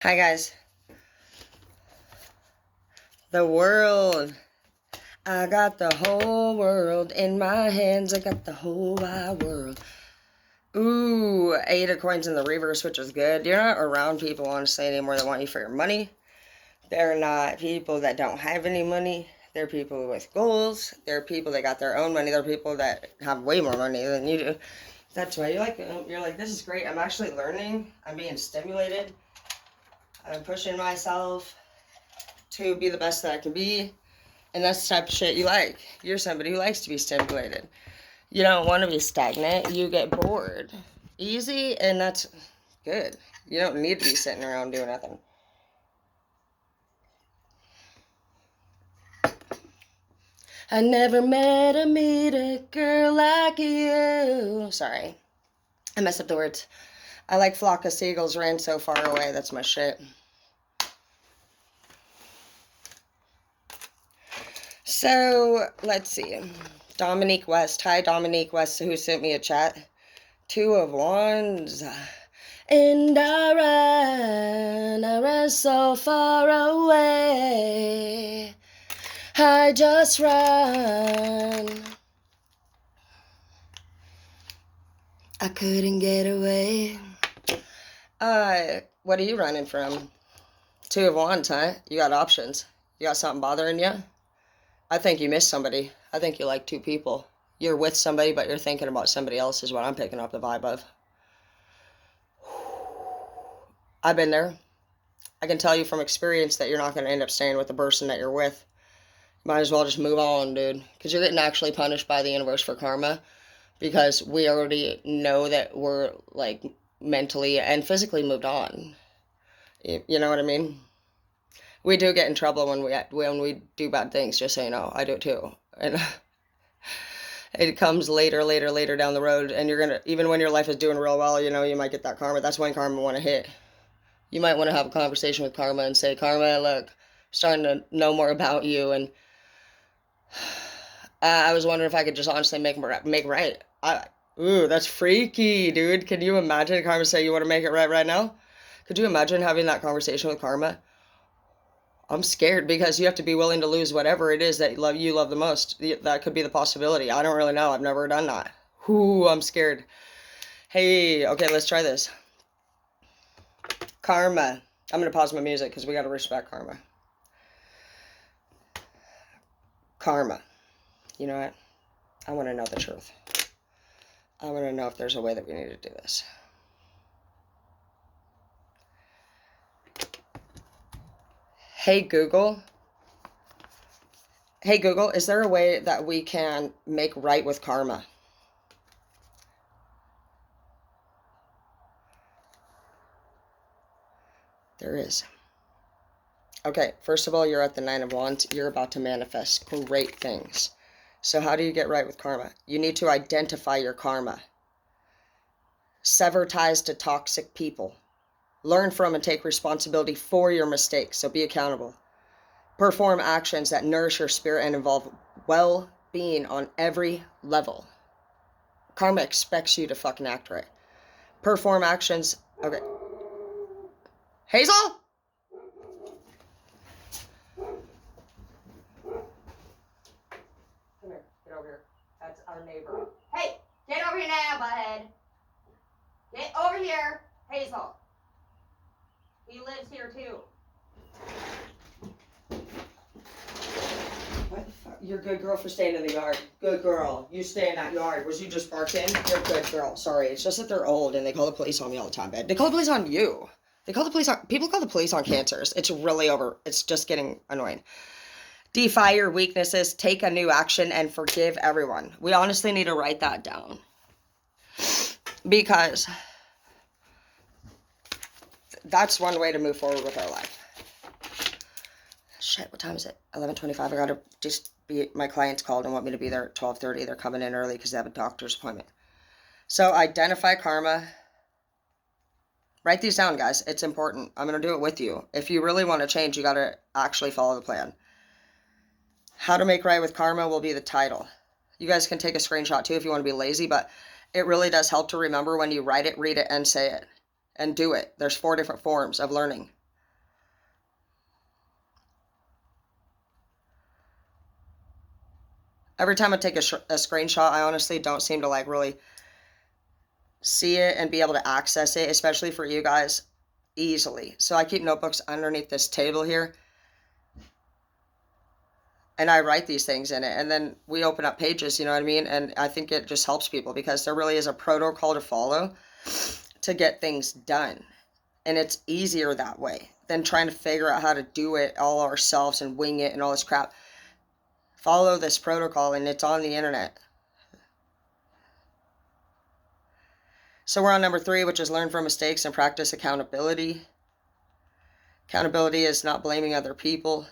Hi guys. The world. I got the whole world in my hands. I got the whole wide world. Ooh, 8 of coins in the reverse, which is good. You're not around people, honestly, anymore that want you for your money. They're not people that don't have any money. They're people with goals. They're people that got their own money. They're people that have way more money than you do. That's why you're like, this is great. I'm actually learning. I'm being stimulated. I'm pushing myself to be the best that I can be. And that's the type of shit you like. You're somebody who likes to be stimulated. You don't want to be stagnant. You get bored easy, and that's good. You don't need to be sitting around doing nothing. I never met a girl like you. Sorry. I messed up the words. I like flock of seagulls ran so far away. That's my shit. So, let's see. Dominique West. Hi, Dominique West, who sent me a chat. 2 of Wands. And I ran so far away. I just ran. I couldn't get away. What are you running from? 2 of Wands, huh? You got options. You got something bothering you? I think you missed somebody. I think you like 2 people. You're with somebody, but you're thinking about somebody else is what I'm picking up the vibe of. I've been there. I can tell you from experience that you're not going to end up staying with the person that you're with. Might as well just move on, dude. Because you're getting actually punished by the universe for karma. Because we already know that we're, like, mentally and physically moved on. You know what I mean? We do get in trouble when we do bad things, just so you know. I do it too. And it comes later down the road. And you're going to, even when your life is doing real well, you know, you might get that karma. That's when karma want to hit. You might want to have a conversation with karma and say, Karma, look, I'm starting to know more about you, and I was wondering if I could just honestly make right. Ooh, that's freaky, dude. Can you imagine Karma say you want to make it right now? Could you imagine having that conversation with Karma? I'm scared because you have to be willing to lose whatever it is that you love the most. That could be the possibility. I don't really know. I've never done that. Ooh, I'm scared. Hey, okay, let's try this. Karma. I'm going to pause my music because we got to respect Karma. Karma. You know what? I want to know the truth. I want to know if there's a way that we need to do this. Hey Google. Hey Google, is there a way that we can make right with karma? There is. Okay, first of all, you're at the 9 of Wands. You're about to manifest great things. So how do you get right with karma? You need to identify your karma. Sever ties to toxic people. Learn from and take responsibility for your mistakes, so be accountable. Perform actions that nourish your spirit and involve well-being on every level. Karma expects you to fucking act right. Perform actions. Okay. Hazel? Come here. Get over here. That's our neighbor. Hey! Get over here now, butthead. Get over here, Hazel. He lives here too. What the fuck? You're a good girl for staying in the yard. Good girl. You stay in that yard. Was you just barked in? You're a good girl. Sorry. It's just that they're old and they call the police on me all the time, babe. They call the police on you. They call the police on... People call the police on cancers. It's really over. It's just getting annoying. Defy your weaknesses. Take a new action and forgive everyone. We honestly need to write that down. Because that's one way to move forward with our life. Shit, what time is it? 11:25. I gotta just be... My clients called and want me to be there at 12:30. They're coming in early because they have a doctor's appointment. So, identify karma. Write these down, guys. It's important. I'm going to do it with you. If you really want to change, you got to actually follow the plan. How to make right with karma will be the title. You guys can take a screenshot too if you want to be lazy, but it really does help to remember when you write it, read it, and say it. And do it. There's 4 different forms of learning. Every time I take a screenshot, I honestly don't seem to like really see it and be able to access it, especially for you guys, easily. So I keep notebooks underneath this table here, and I write these things in it, and then we open up pages, you know what I mean? And I think it just helps people because there really is a protocol to follow to get things done. And it's easier that way than trying to figure out how to do it all ourselves and wing it and all this crap. Follow this protocol, and it's on the internet. So we're on number 3, which is learn from mistakes and practice accountability. Accountability is not blaming other people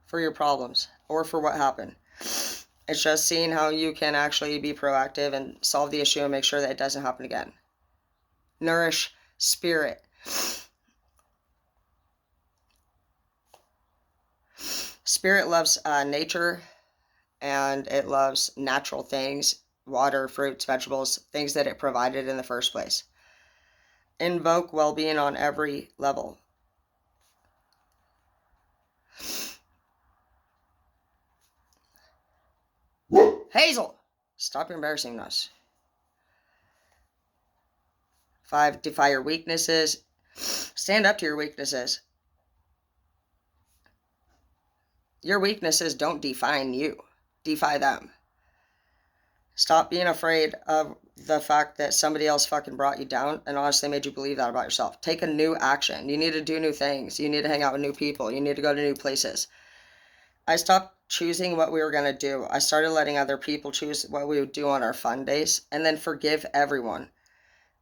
for your problems or for what happened. It's just seeing how you can actually be proactive and solve the issue and make sure that it doesn't happen again. Nourish spirit. Spirit loves nature, and it loves natural things, water, fruits, vegetables, things that it provided in the first place. Invoke well-being on every level. Hazel, stop embarrassing us. 5, defy your weaknesses. Stand up to your weaknesses. Your weaknesses don't define you. Defy them. Stop being afraid of the fact that somebody else fucking brought you down and honestly made you believe that about yourself. Take a new action. You need to do new things. You need to hang out with new people. You need to go to new places. I stopped choosing what we were going to do. I started letting other people choose what we would do on our fun days, and then forgive everyone.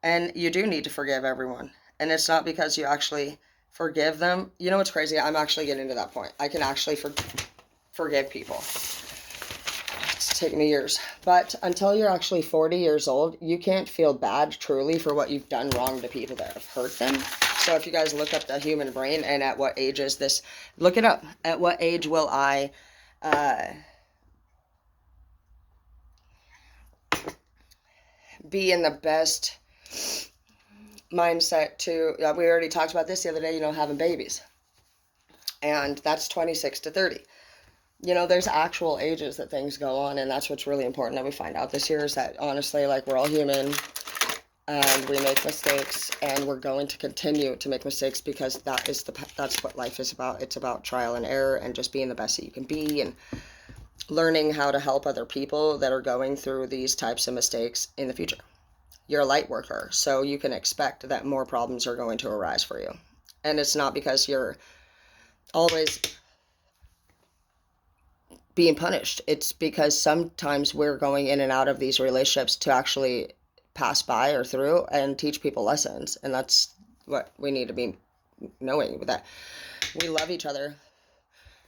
And you do need to forgive everyone. And it's not because you actually forgive them. You know what's crazy? I'm actually getting to that point. I can actually forgive people. It's taken me years. But until you're actually 40 years old, you can't feel bad truly for what you've done wrong to people that have hurt them. So if you guys look up the human brain and at what age is this, look it up. At what age will I be in the best mindset to, we already talked about this the other day, having babies. And that's 26 to 30. There's actual ages that things go on, and that's what's really important that we find out this year is that, honestly, like, we're all human, and we make mistakes, and we're going to continue to make mistakes because that's what life is about. It's about trial and error and just being the best that you can be and learning how to help other people that are going through these types of mistakes in the future. You're a light worker, so you can expect that more problems are going to arise for you. And it's not because you're always being punished. It's because sometimes we're going in and out of these relationships to actually pass by or through and teach people lessons. And that's what we need to be knowing, that we love each other.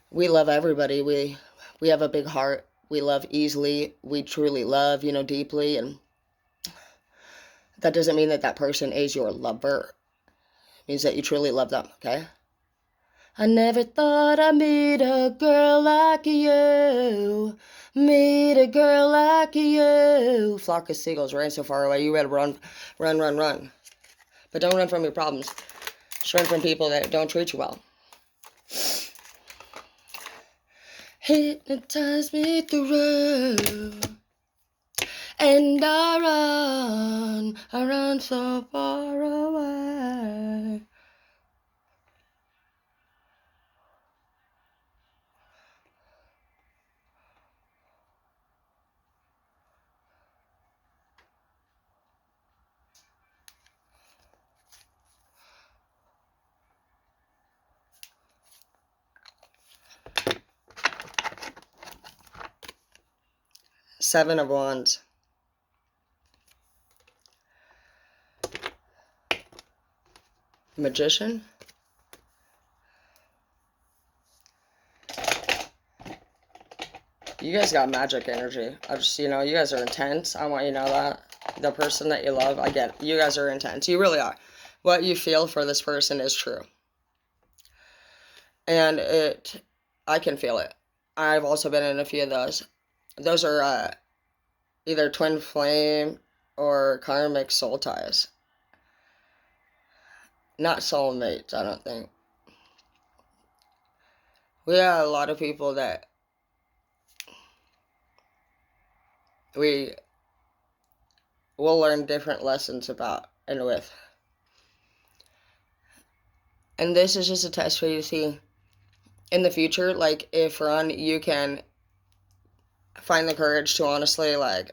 We love everybody. We have a big heart. We love easily. We truly love, deeply. And that doesn't mean that person is your lover. It means that you truly love them, okay? I never thought I'd meet a girl like you. Meet a girl like you. Flock of seagulls ran so far away, you better run, run, run, run. But don't run from your problems. Just run from people that don't treat you well. Hypnotize me through. And I run so far away. Seven of Wands. Magician. You guys got magic energy. You guys are intense. I want you to know that. The person that you love, I get it. You guys are intense. You really are. What you feel for this person is true. And I can feel it. I've also been in a few of those. Those are either twin flame or karmic soul ties. Not soulmates, I don't think. We have a lot of people that we will learn different lessons about and with. And this is just a test for you to see in the future, like, if Ron, you can find the courage to honestly, like,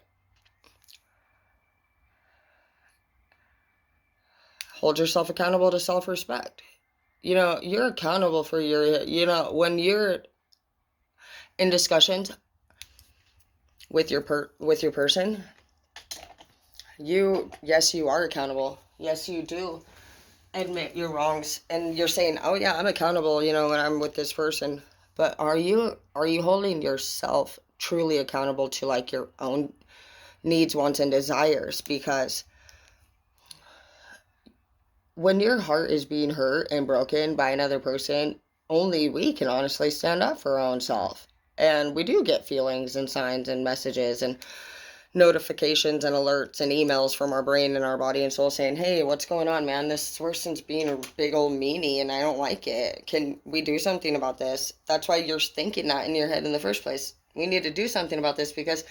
hold yourself accountable to self-respect. You know, you're accountable for your, you know, when you're in discussions with your person, yes, you are accountable. Yes, you do admit your wrongs, and you're saying, oh yeah, I'm accountable, you know, when I'm with this person. But are you holding yourself truly accountable to, like, your own needs, wants, and desires? Because when your heart is being hurt and broken by another person, only we can honestly stand up for our own self. And we do get feelings and signs and messages and notifications and alerts and emails from our brain and our body and soul saying, hey, what's going on, man? This person's being a big old meanie and I don't like it. Can we do something about this? That's why you're thinking that in your head in the first place. We need to do something about this, because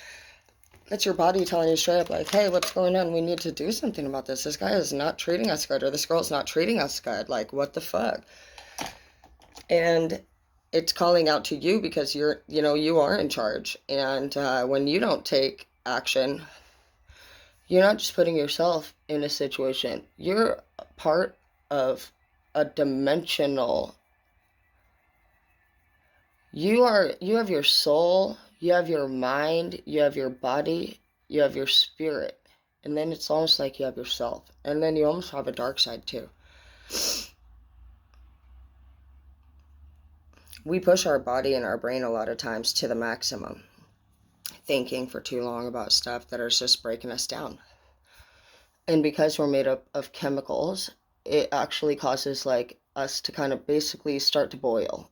that's your body telling you straight up, like, hey, what's going on? We need to do something about this. This guy is not treating us good, or this girl's not treating us good. Like, what the fuck? And it's calling out to you because you are in charge. And when you don't take action, you're not just putting yourself in a situation. You're part of a dimensional. You have your soul, you have your mind, you have your body, you have your spirit. And then it's almost like you have yourself. And then you almost have a dark side too. We push our body and our brain a lot of times to the maximum, thinking for too long about stuff that is just breaking us down. And because we're made up of chemicals, it actually causes, like, us to kind of basically start to boil.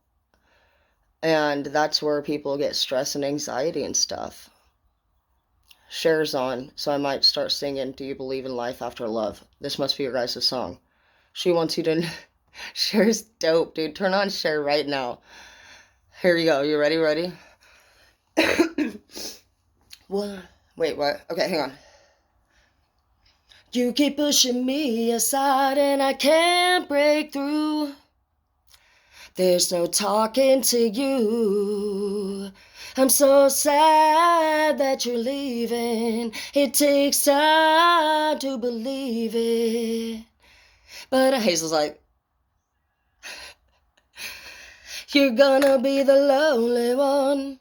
And that's where people get stress and anxiety and stuff. Cher's on, so I might start singing Do You Believe in Life After Love? This must be your guys' song. She wants you to... Cher's dope, dude. Turn on Cher right now. Here you go. You ready? What? Wait, what? Okay, hang on. You keep pushing me aside and I can't break through. There's no talking to you. I'm so sad that you're leaving. It takes time to believe it. But Hazel's like, you're gonna be the lonely one.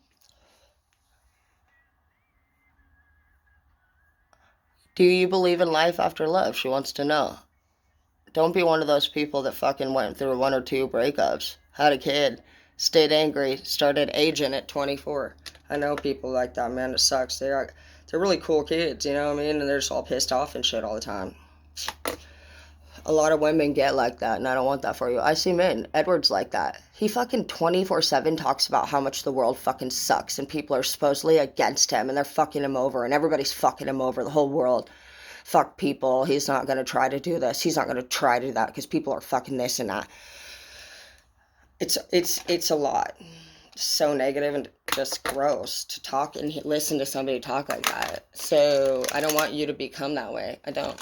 Do you believe in life after love? She wants to know. Don't be one of those people that fucking went through 1 or 2 breakups, had a kid, stayed angry, started aging at 24. I know people like that, man. It sucks. They're really cool kids, you know what I mean? And they're just all pissed off and shit all the time. A lot of women get like that, and I don't want that for you. I see men. Edward's like that. He fucking 24/7 talks about how much the world fucking sucks, and people are supposedly against him, and they're fucking him over, and everybody's fucking him over, the whole world. Fuck people. He's not going to try to do this. He's not going to try to do that because people are fucking this and that. It's a lot. So negative and just gross to talk and listen to somebody talk like that. So I don't want you to become that way. I don't.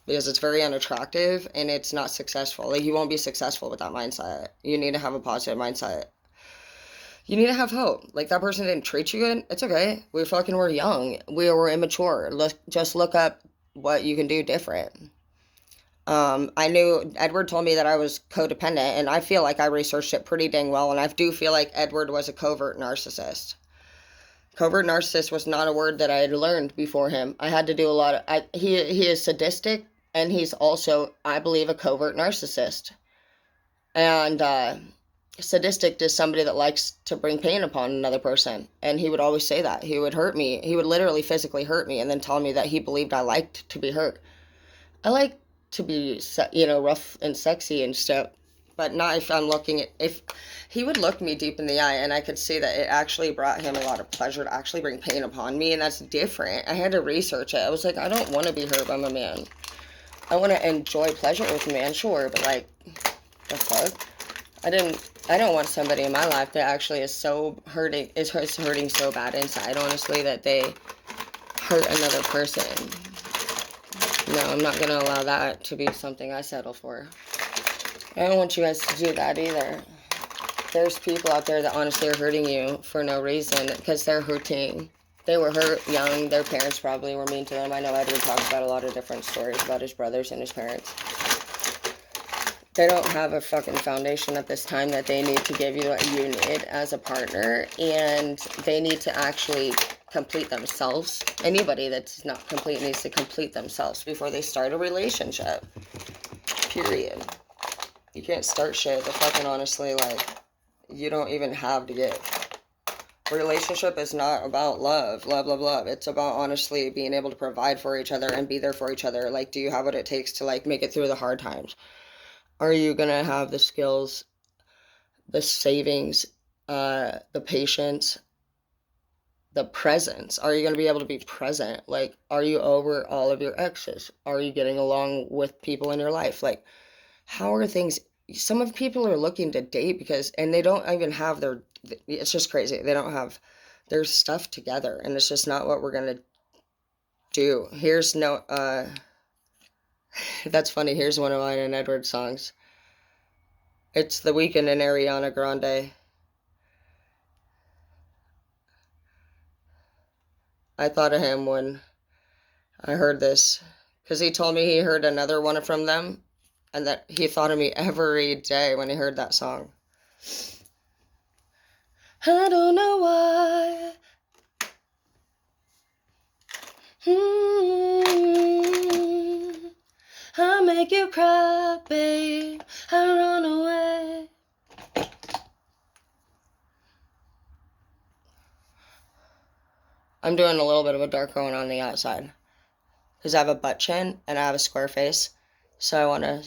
Because it's very unattractive and it's not successful. Like, you won't be successful with that mindset. You need to have a positive mindset. You need to have hope. Like, that person didn't treat you good. It's okay. We fucking were young. We were immature. Just look up what you can do different. I knew Edward told me that I was codependent, and I feel like I researched it pretty dang well, and I do feel like Edward was a covert narcissist. Covert narcissist was not a word that I had learned before him. I had to do a lot of... He is sadistic, and he's also, I believe, a covert narcissist. And sadistic is somebody that likes to bring pain upon another person. And he would always say that. He would hurt me. He would literally physically hurt me and then tell me that he believed I liked to be hurt. I like to be, rough and sexy and stuff. But not if I'm looking at... If he would look me deep in the eye and I could see that it actually brought him a lot of pleasure to actually bring pain upon me. And that's different. I had to research it. I was like, I don't want to be hurt by my man. I want to enjoy pleasure with a man, sure, but, like, the fuck? I don't want somebody in my life that actually is hurting so bad inside, honestly, that they hurt another person. No, I'm not going to allow that to be something I settle for. I don't want you guys to do that either. There's people out there that honestly are hurting you for no reason because they're hurting. They were hurt young. Their parents probably were mean to them. I know Edward talks about a lot of different stories about his brothers and his parents. They don't have a fucking foundation at this time that they need to give you what you need as a partner, and they need to actually complete themselves. Anybody that's not complete needs to complete themselves before they start a relationship. Period. You can't start shit that fucking honestly, like, you don't even have to get. Relationship is not about love. It's about honestly being able to provide for each other and be there for each other. Like, do you have what it takes to, like, make it through the hard times? Are you going to have the skills, the savings, the patience, the presence? Are you going to be able to be present? Like, are you over all of your exes? Are you getting along with people in your life? Like, how are things? Some of people are looking to date and they don't even have it's just crazy. They don't have their stuff together, and it's just not what we're going to do. That's funny. Here's one of mine and Edward's songs. It's The Weeknd and Ariana Grande. I thought of him when I heard this, because he told me he heard another one from them, and that he thought of me every day when he heard that song. I don't know why. I make you cry, babe. I run away. I'm doing a little bit of a dark going on the outside because I have a butt chin and I have a square face, so I want to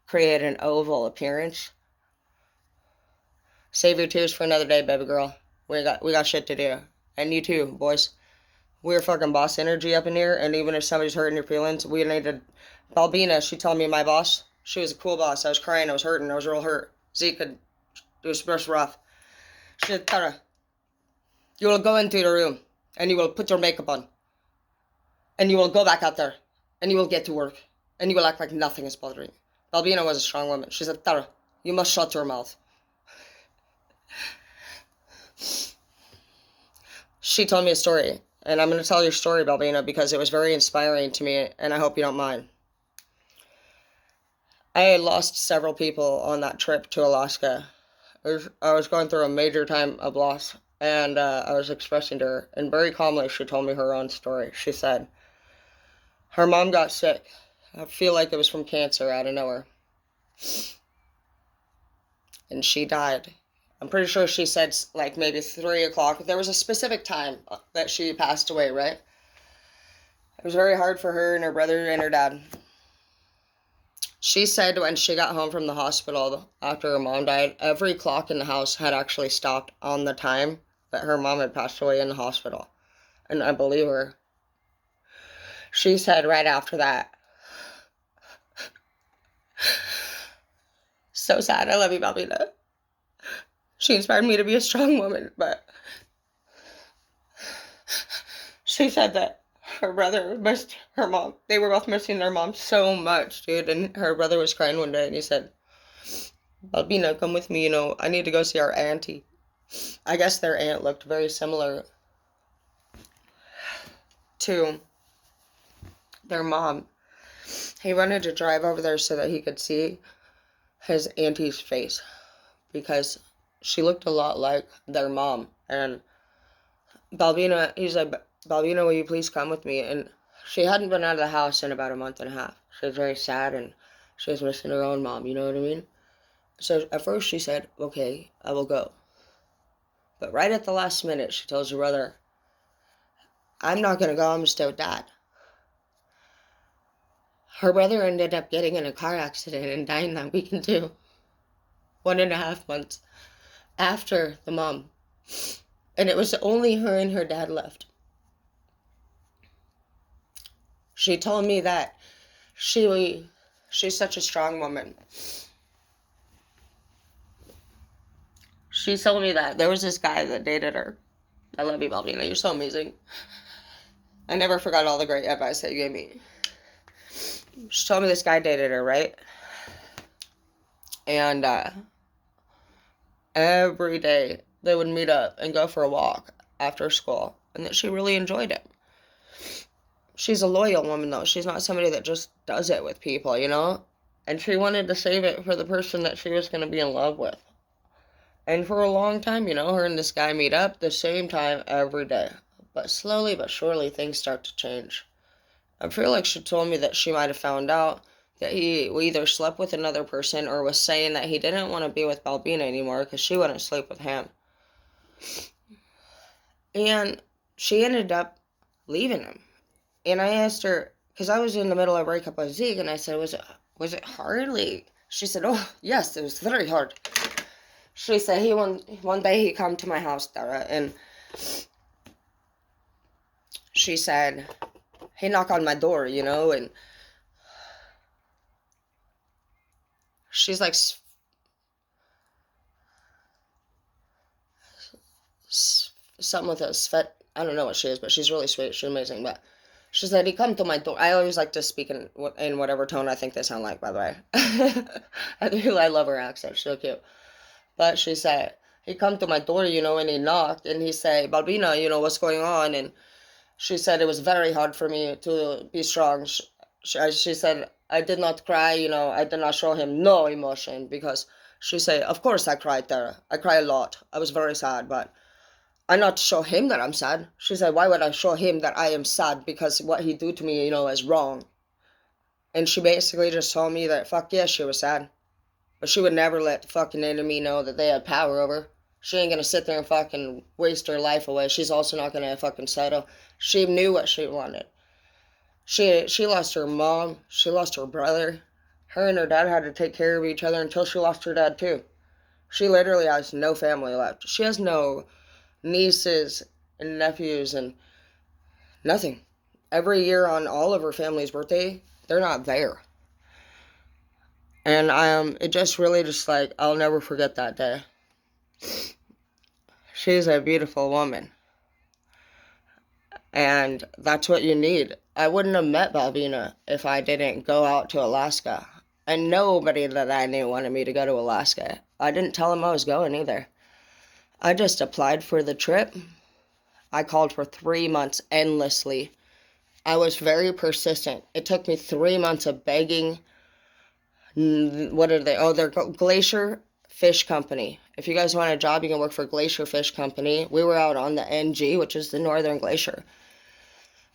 create an oval appearance. Save your tears for another day, baby girl. We got shit to do, and you too, boys. We're fucking boss energy up in here, and even if somebody's hurting your feelings, we need to. Balbina, she told me my boss. She was a cool boss. I was crying. I was hurting. I was real hurt. Zeke, it was just rough. She said, Tara, you will go into the room and you will put your makeup on. And you will go back out there and you will get to work. And you will act like nothing is bothering you. Balbina was a strong woman. She said, Tara, you must shut your mouth. She told me a story. And I'm going to tell your story, Balbina, because it was very inspiring to me. And I hope you don't mind. I had lost several people on that trip to Alaska. I was going through a major time of loss, and I was expressing to her, and very calmly she told me her own story. She said, her mom got sick. I feel like it was from cancer out of nowhere. And she died. I'm pretty sure she said like maybe 3 o'clock. There was a specific time that she passed away, right? It was very hard for her and her brother and her dad. She said when she got home from the hospital after her mom died, every clock in the house had actually stopped on the time that her mom had passed away in the hospital. And I believe her. She said right after that, so sad, I love you, Balbina. She inspired me to be a strong woman, but she said that her brother missed her mom. They were both missing their mom so much, dude. And her brother was crying one day and he said, Balbina, come with me, I need to go see our auntie. I guess their aunt looked very similar to their mom. He wanted to drive over there so that he could see his auntie's face because she looked a lot like their mom. And Balbina, he said, Balbina, will you please come with me? And she hadn't been out of the house in about a month and a half. She was very sad and she was missing her own mom, you know what I mean? So at first she said, okay, I will go. But right at the last minute, she tells her brother, I'm not going to go, I'm going to stay with Dad. Her brother ended up getting in a car accident and dying that weekend too. 1.5 months after the mom. And it was only her and her dad left. She told me that she's such a strong woman. She told me that there was this guy that dated her. I love you, Balbina. You're so amazing. I never forgot all the great advice that you gave me. She told me this guy dated her, right? And every day they would meet up and go for a walk after school, and that she really enjoyed it. She's a loyal woman, though. She's not somebody that just does it with people, you know? And she wanted to save it for the person that she was going to be in love with. And for a long time, you know, her and this guy meet up the same time every day. But slowly but surely, things start to change. I feel like she told me that she might have found out that he either slept with another person or was saying that he didn't want to be with Balbina anymore because she wouldn't sleep with him. And she ended up leaving him. And I asked her, because I was in the middle of a breakup with Zeke, and I said, was it hard? Like, she said, oh, yes, it was very hard. She said, one day he come to my house, Dara, and she said, he knocked on my door, you know, and she's like, something with a Svet, I don't know what she is, but she's really sweet, she's amazing, but she said, he come to my door. I always like to speak in whatever tone I think they sound like, by the way. I love her accent. She's so cute. But she said, he come to my door, you know, and he knocked, and he said, Balbina, you know, what's going on? And she said, it was very hard for me to be strong. She said, I did not cry, you know, I did not show him no emotion, because she said, of course I cried there. I cry a lot. I was very sad, but I not show him that I'm sad. She said, why would I show him that I am sad because what he do to me, you know, is wrong? And she basically just told me that, fuck yeah, she was sad. But she would never let the fucking enemy know that they had power over her. She ain't gonna sit there and fucking waste her life away. She's also not gonna fucking settle. She knew what she wanted. She lost her mom. She lost her brother. Her and her dad had to take care of each other until she lost her dad too. She literally has no family left. She has no nieces and nephews and nothing. Every year on all of her family's birthday, they're not there. And it just really just like, I'll never forget that day. She's a beautiful woman. And that's what you need. I wouldn't have met Balbina if I didn't go out to Alaska. And nobody that I knew wanted me to go to Alaska. I didn't tell them I was going either. I just applied for the trip. I called for 3 months endlessly. I was very persistent. It took me 3 months of begging. What are they? Oh, they're Glacier Fish Company. If you guys want a job, you can work for Glacier Fish Company. We were out on the NG, which is the Northern Glacier.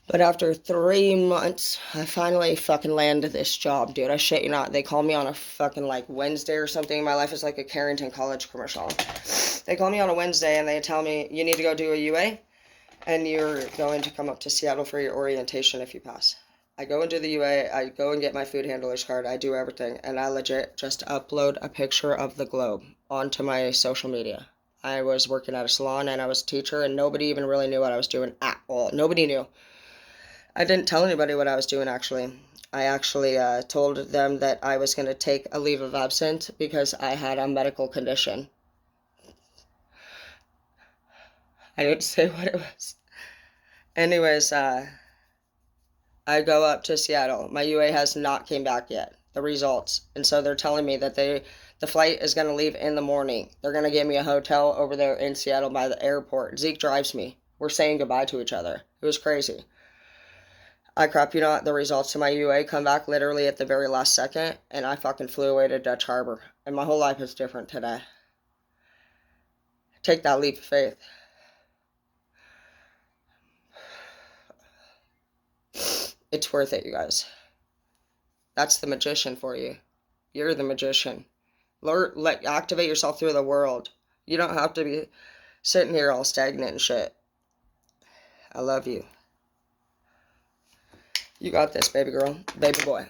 But after 3 months, I finally fucking landed this job, dude. I shit you not. They called me on a fucking, like, Wednesday or something. My life is like a Carrington College commercial. They call me on a Wednesday, and they tell me, you need to go do a UA, and you're going to come up to Seattle for your orientation if you pass. I go and do the UA. I go and get my food handler's card. I do everything, and I legit just upload a picture of the globe onto my social media. I was working at a salon, and I was a teacher, and nobody even really knew what I was doing at all. Nobody knew. I didn't tell anybody what I was doing, actually. I actually told them that I was going to take a leave of absence because I had a medical condition. I didn't say what it was. Anyways, I go up to Seattle. My UA has not came back yet, the results. And so they're telling me that the flight is going to leave in the morning. They're going to give me a hotel over there in Seattle by the airport. Zeke drives me. We're saying goodbye to each other. It was crazy. I crap you not, the results of my UA come back literally at the very last second, and I fucking flew away to Dutch Harbor. And my whole life is different today. Take that leap of faith. It's worth it, you guys. That's the magician for you. You're the magician. Activate yourself through the world. You don't have to be sitting here all stagnant and shit. I love you. You got this, baby girl. Baby boy.